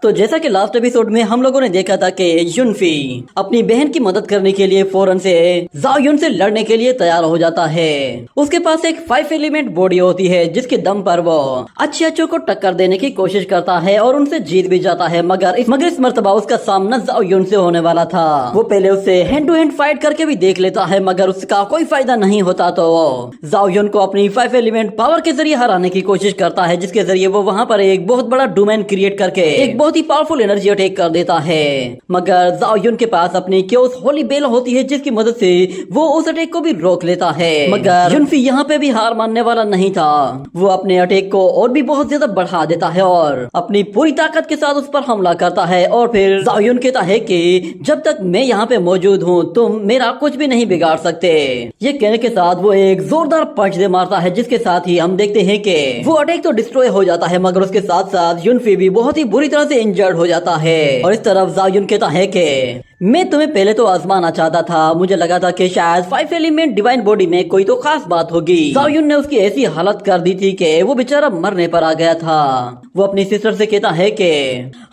तो जैसा कि लास्ट एपिसोड में हम लोगों ने देखा था कि युनफी अपनी बहन की मदद करने के लिए फौरन से जाओ युन से लड़ने के लिए तैयार हो जाता है। उसके पास एक 5 एलिमेंट बॉडी होती है जिसके दम पर वो अच्छे को टक्कर देने की कोशिश करता है और उनसे जीत भी जाता है। मगर इस मर्तबा उसका सामना जाओ युन से होने वाला था। वो पहले उससे हैंड टू हैंड फाइट करके भी देख लेता है मगर उसका कोई फायदा नहीं होता। तो वो जाओ युन को अपनी 5 एलिमेंट पावर के जरिए हराने की कोशिश करता है, जिसके जरिए वो वहाँ पर एक बहुत बड़ा डोमेन क्रिएट करके एक बहुत ही पावरफुल एनर्जी अटैक कर देता है। मगर जाओ युन के पास अपनी क्योस होली बेल होती है जिसकी मदद से वो उस अटैक को भी रोक लेता है। मगर युनफी यहाँ पे भी हार मानने वाला नहीं था। वो अपने अटैक को और भी बहुत ज्यादा बढ़ा देता है और अपनी पूरी ताकत के साथ उस पर हमला करता है। और फिर जाओ युन कहता है कि जब तक मैं यहाँ पे मौजूद हूँ तुम मेरा कुछ भी नहीं बिगाड़ सकते। ये कहने के साथ वो एक जोरदार पंच दे मारता है, जिसके साथ ही हम देखते हैं कि वो अटैक तो डिस्ट्रॉय हो जाता है मगर उसके साथ साथ युनफी भी बहुत ही बुरी तरह से इंजर्ड हो जाता है। और इस तरफ जाओ युन कहता है कि मैं तुम्हें पहले तो आजमाना चाहता था, मुझे लगा था कि शायद 5 एलिमेंट डिवाइन बॉडी में कोई तो खास बात होगी। जाओ युन ने उसकी ऐसी हालत कर दी थी कि वो बेचारा मरने पर आ गया था। वो अपनी सिस्टर से कहता है कि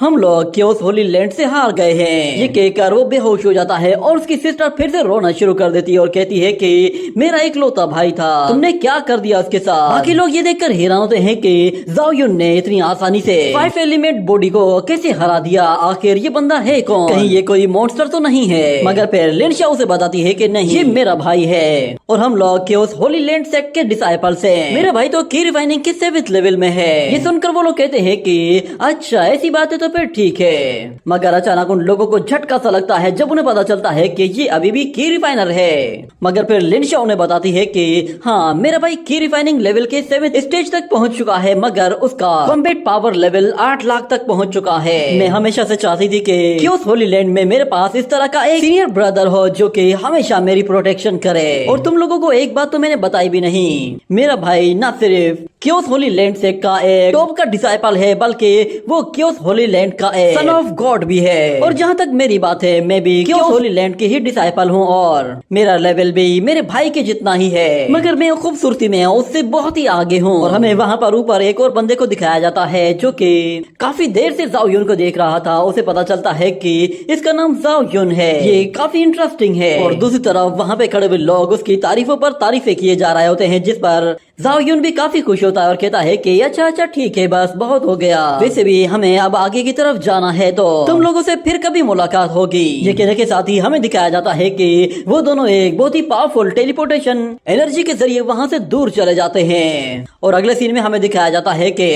हम लोग क्योस होली लैंड से हार गए हैं। ये कहकर वो बेहोश हो जाता है और उसकी सिस्टर फिर से रोना शुरू कर देती है और कहती है कि मेरा इकलौता भाई था, तुमने क्या कर दिया उसके साथ। बाकी लोग ये देखकर हैरान होते हैं कि जाओ युन ने इतनी आसानी से 5 एलिमेंट बॉडी को कैसे हरा दिया। आखिर ये बंदा है कौन, कहीं ये कोई मॉन्स्टर तो नहीं है। मगर फिर लिनशा उसे बताती है कि नहीं, ये मेरा भाई है और हम लोग क्योस होली लैंड सेक्ट के डिसाइपल्स हैं। मेरा भाई तो की रिफाइनिंग के 7th लेवल में है। ये सुनकर वो लोग कहते हैं कि अच्छा ऐसी बात है तो फिर ठीक है। मगर अचानक उन लोगों को झटका सा लगता है जब उन्हें पता चलता है कि ये अभी भी की रिफाइनर है। मगर फिर लिनशा उन्हें बताती है कि हाँ मेरा भाई की रिफाइनिंग लेवल के 7th स्टेज तक पहुंच चुका है मगर उसका कॉम्बैट पावर लेवल 8 लाख तक पहुंच चुका है। मैं हमेशा से चाहती थी कि क्योस होली लैंड में मेरे पास इस तरह का एक सीनियर ब्रदर हो जो कि हमेशा मेरी प्रोटेक्शन करे। और तुम लोगों को एक बात तो मैंने बताई भी नहीं, मेरा भाई ना सिर्फ क्योस होली लैंड से का एक टॉप का डिसाइपल है बल्कि वो क्योस होली लैंड का एक सन ऑफ गॉड भी है। और जहाँ तक मेरी बात है मैं भी क्योस होली लैंड के ही डिसाइपल हूँ और मेरा लेवल भी मेरे भाई के जितना ही है। मगर मैं खूबसूरती में उससे बहुत ही आगे हूँ। और हमें वहाँ पर ऊपर एक और बंदे को दिखाया जाता है जो कि काफी देर से जाओ युन को देख रहा था। उसे पता चलता है कि इसका नाम जाओ युन है। ये काफी इंटरेस्टिंग है। और दूसरी तरफ वहाँ पे खड़े हुए लोग उसकी तारीफों पर तारीफें किए जा रहे होते हैं, जिस पर जाओ युन भी काफी खुश होता है और कहता है कि अच्छा ठीक है बस बहुत हो गया, वैसे भी हमें अब आगे की तरफ जाना है तो तुम लोगों से फिर कभी मुलाकात होगी। ये कहने के साथ ही हमें दिखाया जाता है कि वो दोनों एक बहुत ही पावरफुल टेलीपोर्टेशन एनर्जी के जरिए वहाँ से दूर चले जाते हैं। और अगले सीन में हमें दिखाया जाता है कि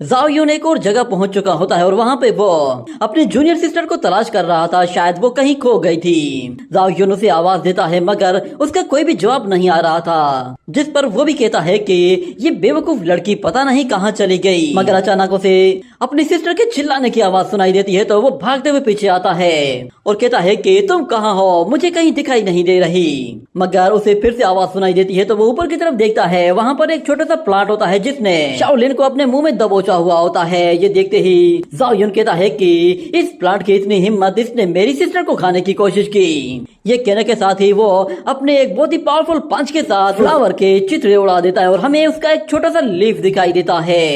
जाओ युन एक और जगह पहुंच चुका होता है और वहाँ पे वो अपनी जूनियर सिस्टर को तलाश कर रहा था, शायद वो कहीं खो गई थी। जाओ युन उसे आवाज देता है मगर उसका कोई भी जवाब नहीं आ रहा था, जिस पर वो भी कहता है कि ये बेवकूफ लड़की पता नहीं कहाँ चली गई। मगर अचानक उसे अपनी सिस्टर के चिल्लाने की आवाज सुनाई देती है तो वो भागते हुए पीछे आता है और कहता है कि तुम कहाँ हो, मुझे कहीं दिखाई नहीं दे रही। मगर उसे फिर से आवाज सुनाई देती है तो वो ऊपर की तरफ देखता है, वहाँ पर एक छोटा सा प्लांट होता है जिसने शाओलिन को अपने मुंह में दबोचा हुआ होता है। ये देखते ही जाओ युन कहता है कि इस प्लांट की इतनी हिम्मत, इसने मेरी सिस्टर को खाने की कोशिश की। ये कहने के साथ ही वो अपने एक बहुत ही पावरफुल पंच के साथ फ्लावर के चित्र उड़ा देता है और हमें उसका एक छोटा सा लीफ दिखाई देता है।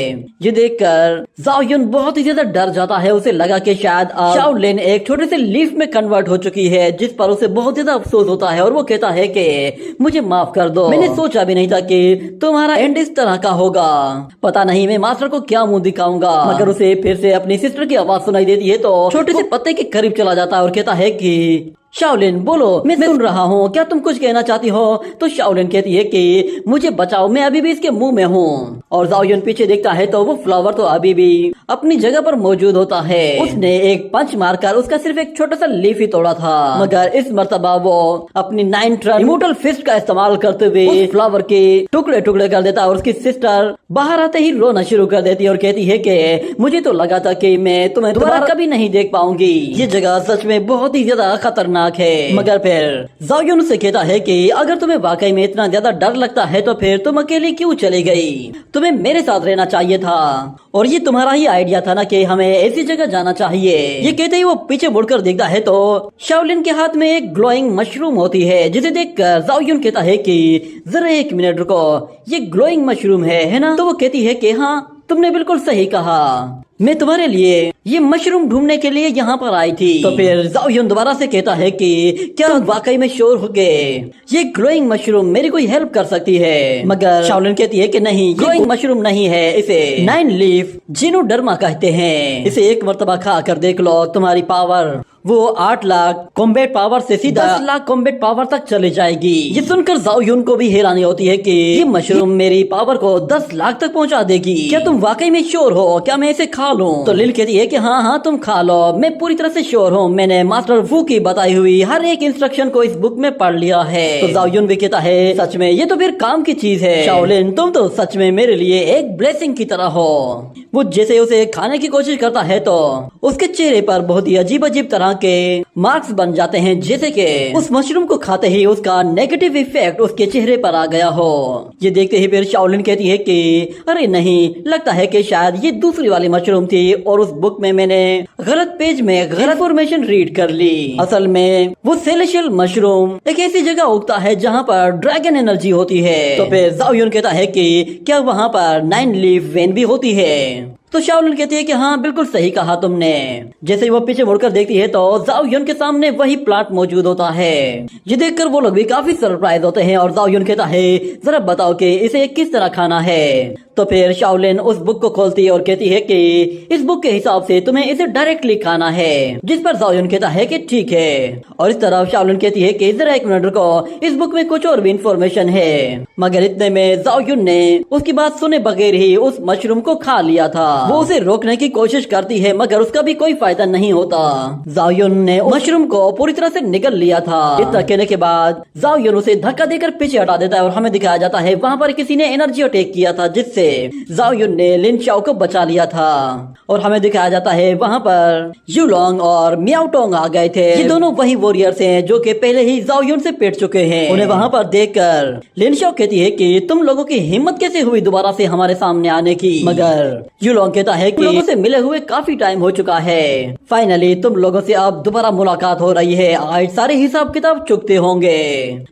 ये देखकर जाओ युन बहुत ही ज्यादा डर जाता है। उसे लगा कि शायद शाओलिन एक छोटे से लीफ में कन्वर्ट हो चुकी है, जिस पर उसे बहुत ज्यादा अफसोस होता है और वो कहता है कि मुझे माफ कर दो, मैंने सोचा भी नहीं था कि तुम्हारा एंड इस तरह का होगा। पता नहीं मैं मास्टर को क्या मुंह दिखाऊंगा। मगर उसे फिर से अपनी सिस्टर की आवाज सुनाई देती है तो छोटे से पत्ते के करीब चला जाता है और कहता है कि शाओलिन बोलो, मैं सुन रहा हूँ, क्या तुम कुछ कहना चाहती हो। तो शाओलिन कहती है कि मुझे बचाओ, मैं अभी भी इसके मुंह में हूँ। और जाओ युन पीछे देखता है तो वो फ्लावर तो अभी भी अपनी जगह पर मौजूद होता है। उसने एक पंच मारकर उसका सिर्फ एक छोटा सा लीफ ही तोड़ा था, मगर इस मर्तबा वो अपनी 9 टन इमोर्टल फिस्ट का इस्तेमाल करते हुए उस फ्लावर के टुकड़े टुकड़े कर देता है। और उसकी सिस्टर बाहर आते ही रोना शुरू कर देती है और कहती है कि मुझे तो लगा था कि मैं तुम्हें दोबारा कभी नहीं देख पाऊंगी। ये जगह सच में बहुत ही ज्यादा खतरनाक है। मगर फिर जाओ युन से कहता है कि अगर तुम्हें वाकई में इतना ज्यादा डर लगता है तो फिर तुम अकेली क्यों चली गई, तुम्हें मेरे साथ रहना चाहिए था और ये तुम्हारा ही आइडिया था ना कि हमें ऐसी जगह जाना चाहिए। ये कहते ही वो पीछे मुड़कर देखता है तो शाओलिन के हाथ में एक ग्लोइंग मशरूम होती है, जिसे देखकर जाओ युन कहता है कि जरा 1 मिनट रुको, ये ग्लोइंग मशरूम है ना। तो वो कहती है कि हाँ तुमने बिल्कुल सही कहा, मैं तुम्हारे लिए ये मशरूम ढूंढने के लिए यहाँ पर आई थी। तो फिर जाओ यून दोबारा से कहता है कि क्या वाकई में श्योर हो गए, ये ग्लोइंग मशरूम मेरी कोई हेल्प कर सकती है? मगर शाओलिन कहती है कि नहीं, ग्लोइंग मशरूम नहीं है, इसे 9 लीफ जिनोडर्मा कहते हैं। इसे एक मर्तबा खा कर देख लो, तुम्हारी पावर वो 8 लाख कॉम्बैट पावर से सीधा 10 लाख कॉम्बैट पावर तक चले जाएगी। ये सुनकर जाओ यून को भी हैरानी होती है कि ये मशरूम मेरी पावर को 10 लाख तक पहुंचा देगी। क्या तुम वाकई में श्योर हो? क्या मैं इसे खा लूं? तो लिल कहती है कि हाँ हाँ तुम खा लो, मैं पूरी तरह से श्योर हूँ, मैंने मास्टर वू की बताई हुई हर एक इंस्ट्रक्शन को इस बुक में पढ़ लिया है। तो जाओ यून भी कहता है सच में ये तो फिर काम की चीज है। शाओलिन तुम तो सच में मेरे लिए एक ब्लेसिंग की तरह हो। वो जैसे उसे खाने की कोशिश करता है तो उसके चेहरे पर बहुत ही अजीब अजीब तरह के मार्क्स बन जाते हैं, जैसे कि उस मशरूम को खाते ही उसका नेगेटिव इफेक्ट उसके चेहरे पर आ गया हो। ये देखते ही फिर शाओलिन कहती है कि अरे नहीं, लगता है कि शायद ये दूसरी वाली मशरूम थी और उस बुक में मैंने गलत पेज में गलत इन्फॉर्मेशन रीड कर ली। असल में वो सेलेशियल मशरूम एक ऐसी जगह उगता है जहाँ पर ड्रैगन एनर्जी होती है। तो फिर जाओ यून कहता है कि क्या वहाँ पर 9 लीफ वेन भी होती है? तो शाओलिन कहती है कि हाँ बिल्कुल सही कहा तुमने। जैसे ही वो पीछे मुड़कर देखती है तो जाओ यून के सामने वही प्लांट मौजूद होता है। ये देखकर वो लोग भी काफी सरप्राइज होते हैं और जाओ यून कहता है जरा बताओ कि इसे किस तरह खाना है। तो फिर शाओलिन उस बुक को खोलती है और कहती है कि इस बुक के हिसाब से तुम्हें इसे डायरेक्टली खाना है। जिस पर जाओ यून कहता है कि ठीक है। और इस तरह शाओलिन कहती है कि जरा एक मिनट रुको, इस बुक में कुछ और भी इंफॉर्मेशन है। मगर इतने में जाओ यून ने उसकी बात सुने बगैर ही उस मशरूम को खा लिया था। वो उसे रोकने की कोशिश करती है मगर उसका भी कोई फायदा नहीं होता। जाओ यून ने मशरूम को पूरी तरह से निगल लिया था। इतना कहने के बाद जाओ यून उसे धक्का देकर पीछे हटा देता है और हमें दिखाया जाता है वहाँ पर किसी ने एनर्जी अटैक किया था जिससे जाओ यून ने लिन शाओ को बचा लिया था। और हमें दिखाया जाता है वहाँ पर युलोंग और मियाओटोंग आ गए थे। ये दोनों वही वॉरियर्स हैं जो कि पहले ही जाओ यून से पिट चुके हैं। उन्हें वहाँ पर देखकर लिन शाओ कहती है कि तुम लोगों की हिम्मत कैसे हुई दोबारा से हमारे सामने आने की? मगर युलोंग कहता है कि लोगों से मिले हुए काफी टाइम हो चुका है, फाइनली तुम लोगों से अब दोबारा मुलाकात हो रही है, आज सारे हिसाब किताब चुकते होंगे।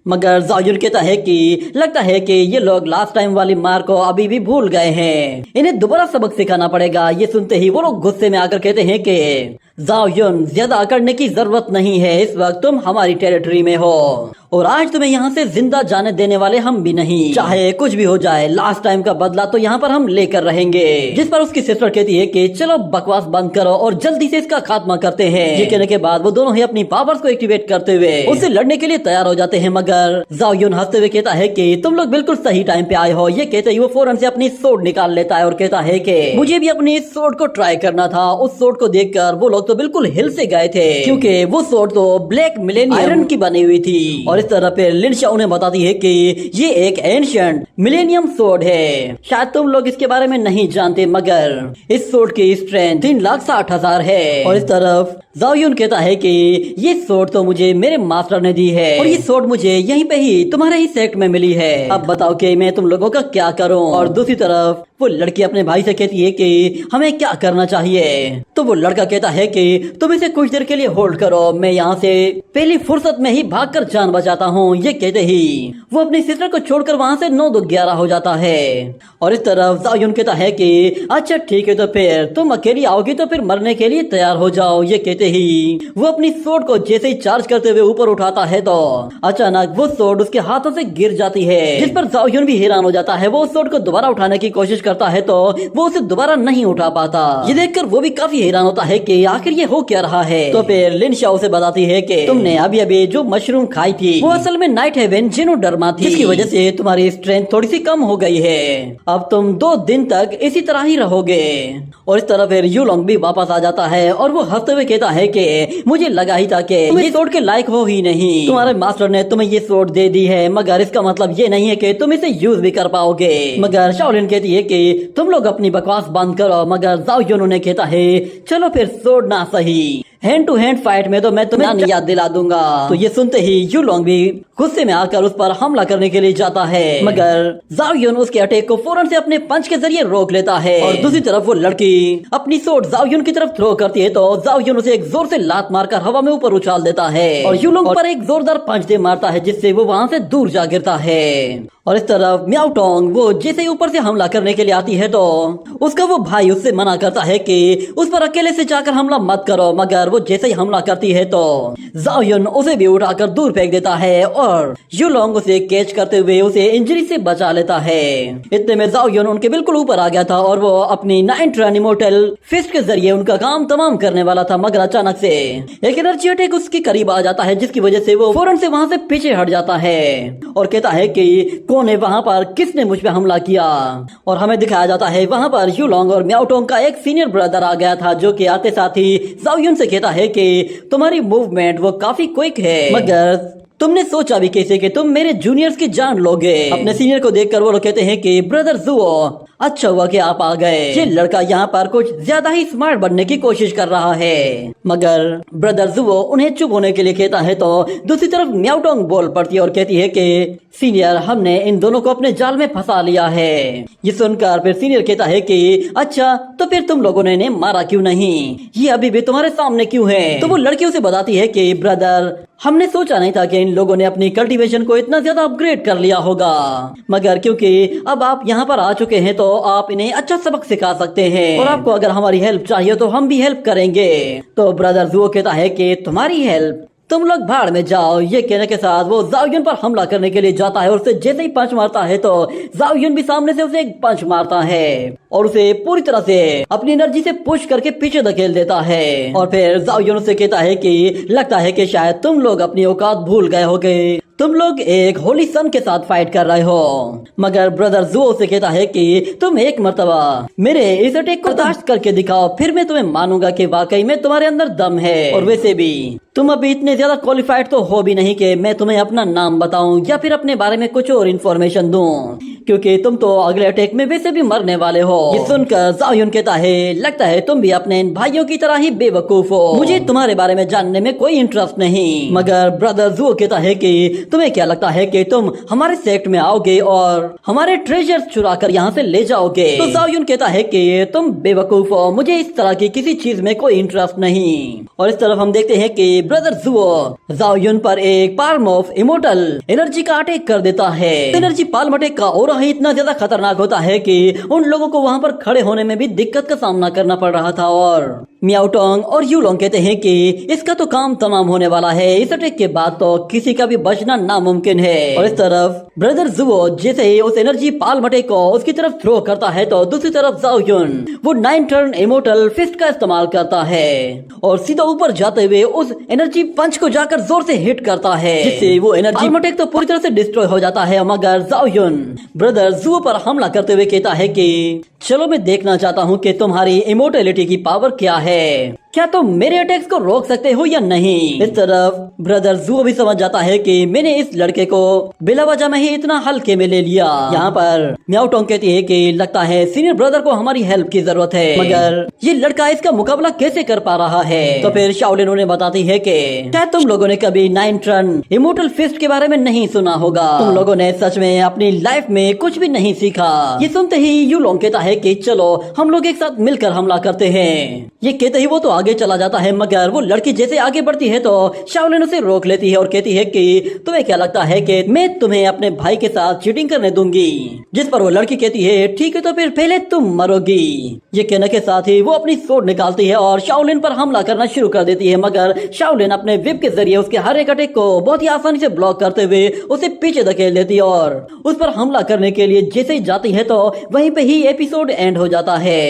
मगर जाओ यून कहता है कि लगता है कि ये लोग लास्ट टाइम वाली मार को अभी भी भूल गए हैं, इन्हें दोबारा सबक सिखाना पड़ेगा। ये सुनते ही वो लोग गुस्से में आकर कहते हैं कि जाओ यून ज्यादा अकड़ने की जरूरत नहीं है, इस वक्त तुम हमारी टेरिटरी में हो और आज तुम्हें यहाँ से जिंदा जाने देने वाले हम भी नहीं, चाहे कुछ भी हो जाए। लास्ट टाइम का बदला तो यहाँ पर हम लेकर रहेंगे। जिस पर उसकी सिस्टर कहती है कि चलो बकवास बंद करो और जल्दी से इसका खात्मा करते हैं। ये कहने के बाद वो दोनों ही अपनी पावर्स को एक्टिवेट करते हुए उससे लड़ने के लिए तैयार हो जाते हैं। मगर जाओ यून हंसते हुए कहता है कि तुम लोग बिल्कुल सही टाइम पे आए हो। ये कहते ही वो फौरन से अपनी सोर्ड निकाल लेता है और कहता है कि मुझे भी अपनी इस सोर्ड को ट्राई करना था। उस सोर्ड को देखकर वो लोग तो बिल्कुल हिल से गए थे क्योंकि वो सोर्ड तो ब्लैक मिलेनियम आयरन की बनी हुई थी। और इस तरह पे लिन शाओ उन्हें बताती है कि ये एक एंशिएंट मिलेनियम सोर्ड है। शायद तुम लोग इसके बारे में नहीं जानते मगर इस सोर्ड की स्ट्रेंथ 3,60,000 है। और इस तरफ जाओ यून कहता है कि ये सोर्ड तो मुझे मेरे मास्टर ने दी है और ये सोर्ड मुझे यहीं पे ही तुम्हारे ही सेक्ट में मिली है। अब बताओ कि मैं तुम लोगों का क्या करूं? और दूसरी तरफ वो लड़की अपने भाई से कहती है कि हमें क्या करना चाहिए। तो वो लड़का कहता है कि तुम इसे कुछ देर के लिए होल्ड करो, मैं यहाँ से पहली फुर्सत में ही भागकर जान बचाता हूँ। ये कहते ही वो अपनी सिस्टर को छोड़कर वहाँ से 9-11 हो जाता है। और इस तरफ जाओ यून कहता है कि अच्छा ठीक है, तो फिर तुम अकेली आओगी तो फिर मरने के लिए तैयार हो जाओ। ये कहते ही वो अपनी सोर्ड को जैसे ही चार्ज करते हुए ऊपर उठाता है तो अचानक वो सोर्ड उसके हाथों से गिर जाती है। जिस पर जाओ यून भी हैरान हो जाता है। वो उस सोर्ड को दोबारा उठाने की कोशिश करता है तो वो उसे दोबारा नहीं उठा पाता। ये देखकर वो भी काफी हैरान होता है कि आखिर ये हो क्या रहा है। तो फिर लिन शाओ से बताती है कि तुमने अभी अभी जो मशरूम खाई थी वो असल में नाइट हेवन जिनोडर्मा थी, जिसकी वजह से तुम्हारी स्ट्रेंथ थोड़ी सी कम हो गई है। अब तुम 2 दिन तक इसी तरह ही रहोगे। और इस तरह फिर युलोंग भी वापस आ जाता है और वो हंसते हुए कहता है कि मुझे लगा ही था कि तुम इस सोर्ड के लायक हो ही नहीं। तुम्हारे मास्टर ने तुम्हें ये सोर्ड दे दी है मगर इसका मतलब ये नहीं है कि तुम इसे यूज भी कर पाओगे। मगर शाओलिन कहती है कि तुम लोग अपनी बकवास बंद करो। मगर जाओ यून उन्हें कहता है चलो फिर सोर्ड ना सही, हैंड टू हैंड फाइट में तो मैं तुम्हें याद दिला दूंगा। तो ये सुनते ही यू लॉन्ग भी गुस्से में आकर उस पर हमला करने के लिए जाता है, मगर जाओ यून उसके अटैक को फौरन से अपने पंच के जरिए रोक लेता है। और दूसरी तरफ वो लड़की अपनी सोट जाओ यून की तरफ थ्रो करती है तो जाओ यून उसे एक जोर से लात मारकर हवा में ऊपर उछाल देता है और यू लॉन्ग पर एक जोरदार पंच दे मारता है, जिससे वो वहाँ से दूर जा गिरता है। और इस तरफ म्याओ टोंग वो जैसे ही ऊपर से हमला करने के लिए आती है तो उसका वो भाई उससे मना करता है कि उस पर अकेले से जाकर हमला मत करो, मगर वो जैसे ही हमला करती है तो जाओ यून उसे भी उठाकर दूर फेंक देता है और यू लॉन्ग उसे कैच करते हुए उसे इंजरी से बचा लेता है। इतने में जाओ यून उनके बिल्कुल ऊपर आ गया था और वो अपनी 9 रन इमोर्टल फिस्ट के जरिए उनका काम तमाम करने वाला था, मगर अचानक से एक एनर्जी अटैक उसके करीब आ जाता है, जिसकी वजह से वो फौरन से वहाँ से पीछे हट जाता है और कहता है कि कौन है वहाँ पर, किसने मुझ पे हमला किया। और हमें दिखाया जाता है वहाँ पर यू लॉन्ग और म्याओ टोंग का एक सीनियर ब्रदर आ गया था, जो कि आते साथ ही जाओ यून से कहता है कि तुम्हारी मूवमेंट वो काफी क्विक है, मगर तुमने सोचा भी कैसे कि तुम मेरे जूनियर्स की जान लोगे। अपने सीनियर को देखकर वो लोग कहते हैं कि ब्रदर जुओ, अच्छा हुआ कि आप आ गए। ये लड़का यहाँ पर कुछ ज्यादा ही स्मार्ट बनने की कोशिश कर रहा है, मगर ब्रदर जुओ उन्हें चुप होने के लिए कहता है तो दूसरी तरफ म्याओ टोंग बोल पड़ती है और कहती है कि सीनियर, हमने इन दोनों को अपने जाल में फंसा लिया है। ये सुनकर फिर सीनियर कहता है कि अच्छा, तो फिर तुम लोगों ने इन्हें मारा क्यों नहीं, ये अभी भी तुम्हारे सामने क्यों है। तो वो लड़की उसे बताती है कि ब्रदर, हमने सोचा नहीं था कि इन लोगों ने अपनी कल्टीवेशन को इतना ज्यादा अपग्रेड कर लिया होगा, मगर क्योंकि अब आप यहाँ पर आ चुके हैं तो आप इन्हें अच्छा सबक सिखा सकते हैं और आपको अगर हमारी हेल्प चाहिए तो हम भी हेल्प करेंगे। तो ब्रदर जुओ कहता है कि तुम्हारी हेल्प, तुम लोग भाड़ में जाओ। ये कहने के साथ वो जाओ यून पर हमला करने के लिए जाता है और उसे जैसे ही पंच मारता है तो जाओ यून भी सामने से उसे एक पंच मारता है और उसे पूरी तरह से अपनी एनर्जी से पुश करके पीछे धकेल देता है। और फिर जाओ यून से कहता है कि लगता है कि शायद तुम लोग अपनी औकात भूल गए होगे, तुम लोग एक होली सन के साथ फाइट कर रहे हो। मगर ब्रदर जुओ से कहता है कि तुम एक मर्तबा मेरे इस अटैक को बर्दाश्त करके दिखाओ, फिर मैं तुम्हें मानूंगा कि वाकई में तुम्हारे अंदर दम है। और वैसे भी तुम अभी इतने ज्यादा क्वालिफाइड तो हो भी नहीं कि मैं तुम्हें अपना नाम बताऊं या फिर अपने बारे में कुछ और इन्फॉर्मेशन दूं, क्योंकि तुम तो अगले अटैक में वैसे भी मरने वाले हो। ये सुनकर जाओ यून कहता है, लगता है तुम भी अपने इन भाइयों की तरह ही बेवकूफ हो, मुझे तुम्हारे बारे में जानने में कोई इंटरेस्ट नहीं। मगर ब्रदर जुओ कहता है कि तुम्हें क्या लगता है कि तुम हमारे सेक्ट में आओगे और हमारे ट्रेजर्स चुरा कर यहाँ से ले जाओगे। तो जाओ यून कहता है कि तुम बेवकूफ हो, मुझे इस तरह की किसी चीज में कोई इंटरेस्ट नहीं। और इस तरफ हम देखते हैं कि ब्रदर जुओ जाओ यून पर एक पाल्म ऑफ इमोर्टल एनर्जी का अटैक कर देता है। एनर्जी पाल्म अटैक का और ही इतना ज्यादा खतरनाक होता है कि उन लोगों को वहाँ पर खड़े होने में भी दिक्कत का सामना करना पड़ रहा था। और म्याओ टोंग और यू लॉन्ग कहते हैं कि इसका तो काम तमाम होने वाला है, इस अटैक के बाद तो किसी का भी बचना नामुमकिन है। और इस तरफ ब्रदर जुओ जैसे ही उस एनर्जी पाल्म अटैक को उसकी तरफ थ्रो करता है तो दूसरी तरफ जाओ यून वो 9 टर्न इमोर्टल फिस्ट का इस्तेमाल करता है और सीधा ऊपर जाते हुए उस एनर्जी पंच को जाकर जोर से हिट करता है, जिससे वो एनर्जी पाल्म अटैक तो पूरी तरह से डिस्ट्रॉय हो जाता है। मगर जाओ यून ब्रदर जुओ पर हमला करते हुए कहता है कि चलो मैं देखना चाहता हूँ कि तुम्हारी इमोर्टेलिटी की पावर क्या है, क्या तुम मेरे अटैक्स को रोक सकते हो या नहीं। इस तरफ ब्रदर जुओ भी समझ जाता है कि मैंने इस लड़के को बिला वजह में ही इतना हल्के में ले लिया। यहाँ पर म्याओ टोंग कहती है कि लगता है सीनियर ब्रदर को हमारी हेल्प की जरूरत है, मगर ये लड़का इसका मुकाबला कैसे कर पा रहा है। तो फिर शाओलिन उन्हें बताती है कि शायद तुम लोगों ने कभी 9 टर्न इमोर्टल फिस्ट के बारे में नहीं सुना होगा, तुम लोगों ने सच में अपनी लाइफ में कुछ भी नहीं सीखा। ये सुनते ही यू लॉन्ग कहता है कि चलो हम लोग एक साथ मिलकर हमला करते हैं। ये कहते ही वो तो आगे चला जाता है, मगर वो लड़की जैसे आगे बढ़ती है तो शाओलिन उसे रोक लेती है और कहती है कि तुम्हें क्या लगता है कि मैं तुम्हें अपने भाई के साथ चीटिंग करने दूंगी। जिस पर वो लड़की कहती है ठीक है तो फिर पहले तुम मरोगी। ये कहने के साथ ही वो अपनी सोर्ड निकालती है और शाओलिन पर हमला करना शुरू कर देती है, मगर शाओलिन अपने विप के जरिए उसके हर एक अटैक को बहुत ही आसानी से ब्लॉक करते हुए उसे पीछे धकेल देती है और उस पर हमला करने के लिए जैसे ही जाती है तो वहीं पे ही एपिसोड एंड हो जाता है।